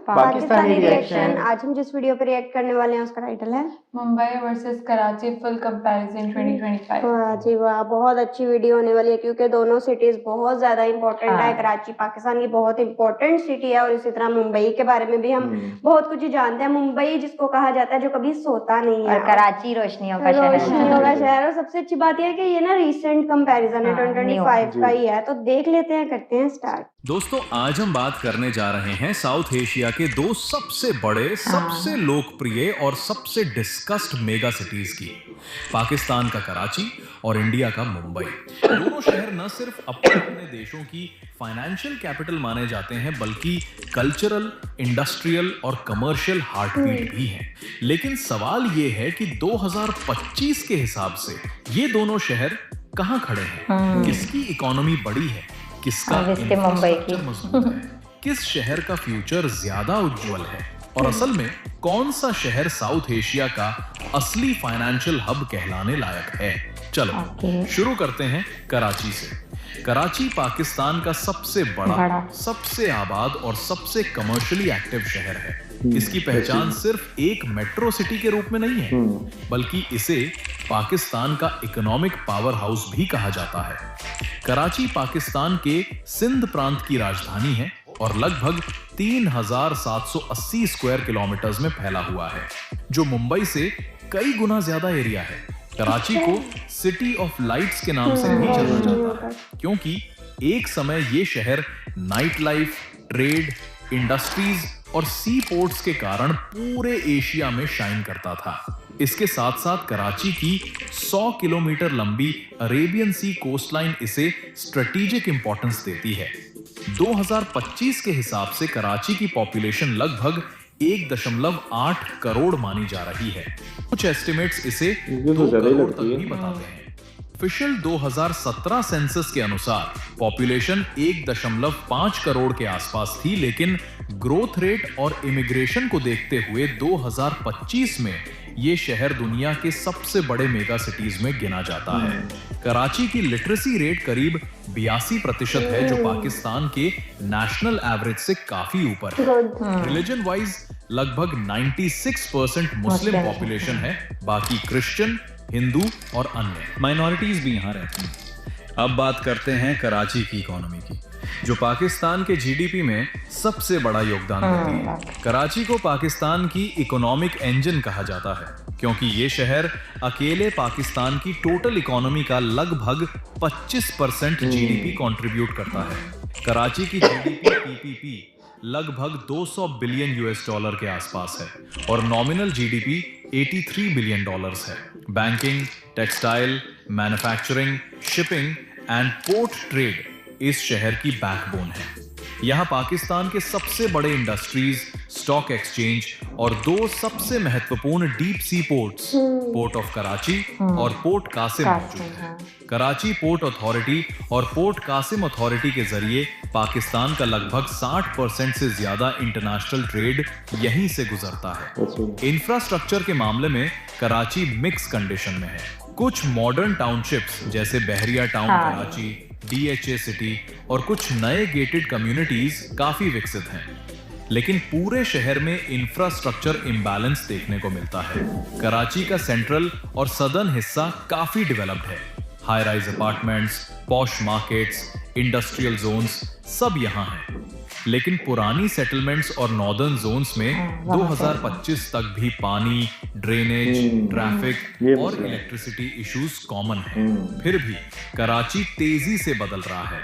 Pakistani reaction. आज हम जिस वीडियो पे रिएक्ट करने वाले हैं उसका टाइटल है Mumbai versus Karachi full comparison 2025। वाह जी वाह, बहुत अच्छी वीडियो होने वाली है क्योंकि दोनों सिटीज बहुत ज्यादा इंपॉर्टेंट है। कराची पाकिस्तान की बहुत इंपॉर्टेंट सिटी है और इसी तरह मुंबई के बारे में भी हम बहुत कुछ जानते हैं। मुंबई जिसको कहा जाता है जो कभी सोता नहीं है, और कराची रोशनियों का शहर। और सबसे अच्छी बात यह है कि ये ना रिसेंट कंपैरिजन है, 2025 का ही है। तो देख लेते हैं, करते हैं स्टार्ट। दोस्तों, आज हम बात करने जा रहे हैं साउथ एशिया के दो सबसे बड़े, सबसे लोकप्रिय और सबसे डिस्कस्ड मेगा सिटीज की, पाकिस्तान का कराची और इंडिया का मुंबई। दोनों शहर न सिर्फ अपने अपने देशों की फाइनेंशियल कैपिटल माने जाते हैं, बल्कि कल्चरल, इंडस्ट्रियल और कमर्शियल हार्टबीट भी हैं। लेकिन सवाल ये है कि 2025 के हिसाब से ये दोनों शहर कहां खड़े हैं? किसकी इकोनॉमी बड़ी है, किसका इंफ्रास्ट्रक्चर मजबूत है, किस शहर का फ्यूचर ज्यादा उज्जवल है और असल में कौन सा शहर साउथ एशिया का असली फाइनेंशियल हब कहलाने लायक है। चलो शुरू करते हैं कराची से। कराची पाकिस्तान का सबसे बड़ा, सबसे आबाद और सबसे कमर्शियली एक्टिव शहर है। इसकी पहचान सिर्फ एक मेट्रो सिटी के रूप में नहीं है, बल्कि इसे पाकिस्तान का इकोनॉमिक पावर हाउस भी कहा जाता है। कराची पाकिस्तान के सिंध प्रांत की राजधानी है और लगभग 3780 स्क्वायर किलोमीटर्स में फैला हुआ है, जो मुंबई से कई गुना ज्यादा एरिया है। कराची को सिटी ऑफ लाइट्स के नाम से भी जाना जाता है, क्योंकि एक समय ये शहर नाइट लाइफ, ट्रेड, इंडस्ट्रीज और सी पोर्ट्स के कारण पूरे एशिया में शाइन करता था। इसके साथ साथ कराची की 100 किलोमीटर लंबी अरेबियन सी कोस्टलाइन इसे स्ट्रेटेजिक इंपॉर्टेंस देती है। 2025 के हिसाब से कराची की पॉपुलेशन लगभग 1.8 करोड़ मानी जा रही है। कुछ एस्टिमेट्स इसे 2 करोड़ तक भी बताते हैं। ऑफिशियल 2017 सेंसस के अनुसार पॉपुलेशन 1.5 करोड़ के आसपास थी, लेकिन ग्रोथ रेट और इमिग्रेशन को देखते हुए 2025 में ये शहर दुनिया के सबसे बड़े मेगा सिटीज में गिना जाता है। कराची की लिटरेसी रेट करीब 82% है, जो पाकिस्तान के नेशनल एवरेज से काफी ऊपर है। रिलीजन वाइज लगभग 96% मुस्लिम पॉपुलेशन है, बाकी क्रिश्चियन, हिंदू और अन्य माइनॉरिटीज भी यहाँ रहती हैं। अब बात करते हैं कराची की इकोनॉमी की, जो पाकिस्तान के जीडीपी में सबसे बड़ा योगदान देती है। कराची को पाकिस्तान की इकोनॉमिक इंजन कहा जाता है, क्योंकि ये शहर अकेले पाकिस्तान की टोटल इकोनॉमी का लगभग 25% जीडीपी कंट्रीब्यूट करता है। कराची की जीडीपी पीपीपी लगभग 200 बिलियन यूएस डॉलर के आसपास है और नॉमिनल जीडीपी 83 बिलियन डॉलर्स है। Banking, textile, manufacturing, shipping and port trade इस शहर की बैकबोन है। यहाँ पाकिस्तान के सबसे बड़े इंडस्ट्रीज, स्टॉक एक्सचेंज और 2 सबसे महत्वपूर्ण deep sea ports, port of Karachi और पोर्ट कासिम मौजूद है। कराची पोर्ट अथॉरिटी और पोर्ट कासिम अथॉरिटी के जरिए पाकिस्तान का लगभग 60% से ज्यादा इंटरनेशनल ट्रेड यहीं से गुजरता है। इंफ्रास्ट्रक्चर के मामले में कराची मिक्स कंडीशन में है। कुछ मॉडर्न टाउनशिप्स जैसे बहरिया टाउन कराची, डीएचए सिटी और कुछ नए गेटेड कम्युनिटीज काफी विकसित हैं, लेकिन पूरे शहर में इंफ्रास्ट्रक्चर इम्बैलेंस देखने को मिलता है। कराची का सेंट्रल और सदर्न हिस्सा काफी डेवलप्ड है। High rise apartments, posh markets, industrial zones सब यहाँ हैं, लेकिन पुरानी सेटलमेंट्स और नॉर्दर्न जोन्स में 2025 तक भी पानी, ड्रेनेज, ट्रैफिक और इलेक्ट्रिसिटी इश्यूज कॉमन हैं। फिर भी कराची तेजी से बदल रहा है।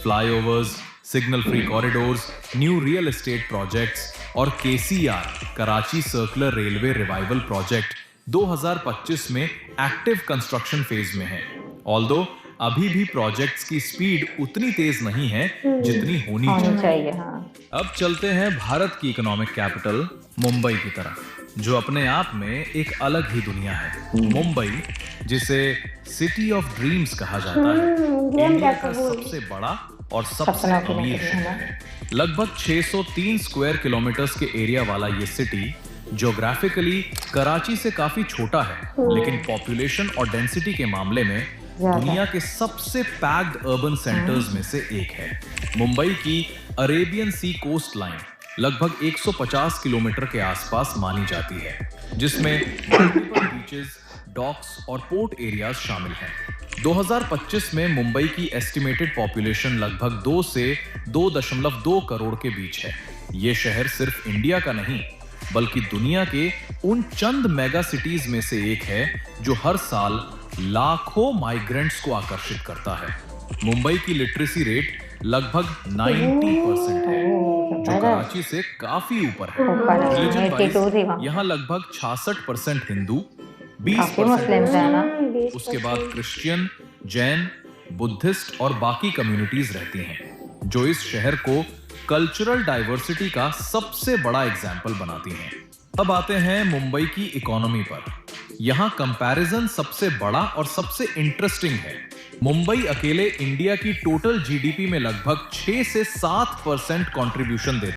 Flyovers, signal free corridors, new real estate projects और KCR Karachi circular railway revival project 2025 में एक्टिव कंस्ट्रक्शन फेज में है। ऑल्दो अभी भी प्रोजेक्ट्स की स्पीड उतनी तेज नहीं है जितनी होनी चाहिए। अब चलते हैं भारत की इकोनॉमिक कैपिटल मुंबई की तरफ, जो अपने आप में एक अलग ही दुनिया है। मुंबई, जिसे सिटी ऑफ ड्रीम्स कहा जाता है, इंडिया का सबसे बड़ा और सबसे अमीर शहर है। लगभग 603 स्क्वायर किलोमीटर्स के एरिया वाला ये सिटी ज्योग्राफिकली कराची से काफी छोटा है, लेकिन पॉपुलेशन और डेंसिटी के मामले में दुनिया के सबसे पैक्ड अर्बन सेंटर्स में से एक है। मुंबई की अरेबियन सी कोस्ट लाइन लगभग 150 किलोमीटर के आसपास मानी जाती है, जिसमें मल्टीपल बीचेस, डॉक्स और पोर्ट एरियाज शामिल हैं। 2025 में मुंबई की एस्टिमेटेड पॉपुलेशन लगभग 2 से 2.2 करोड़ के बीच है। ये शहर सिर्फ इंडिया का नहीं, बल्कि दुनिया के उन चंद मेगा सिटीज में से एक है जो हर साल लाखों माइग्रेंट्स को आकर्षित करता है। मुंबई की लिटरेसी रेट लगभग 90% है, जो कराची से काफी ऊपर है। रिलीजन वाइज यहाँ लगभग 66% हिंदू, 20% मुस्लिम, उसके बाद क्रिश्चियन, जैन, बुद्धिस्ट और बाकी कम्युनिटीज रहती हैं, जो इस शहर को कल्चरल डाइवर्सिटी का सबसे बड़ा एग्जाम्पल बनाती हैं। अब आते हैं मुंबई की इकोनॉमी पर। यहाँ कंपैरिजन सबसे बड़ा और सबसे इंटरेस्टिंग है। मुंबई अकेले इंडिया की टोटल जीडीपी में लगभग 6 से 7% कंट्रीब्यूशन देता है।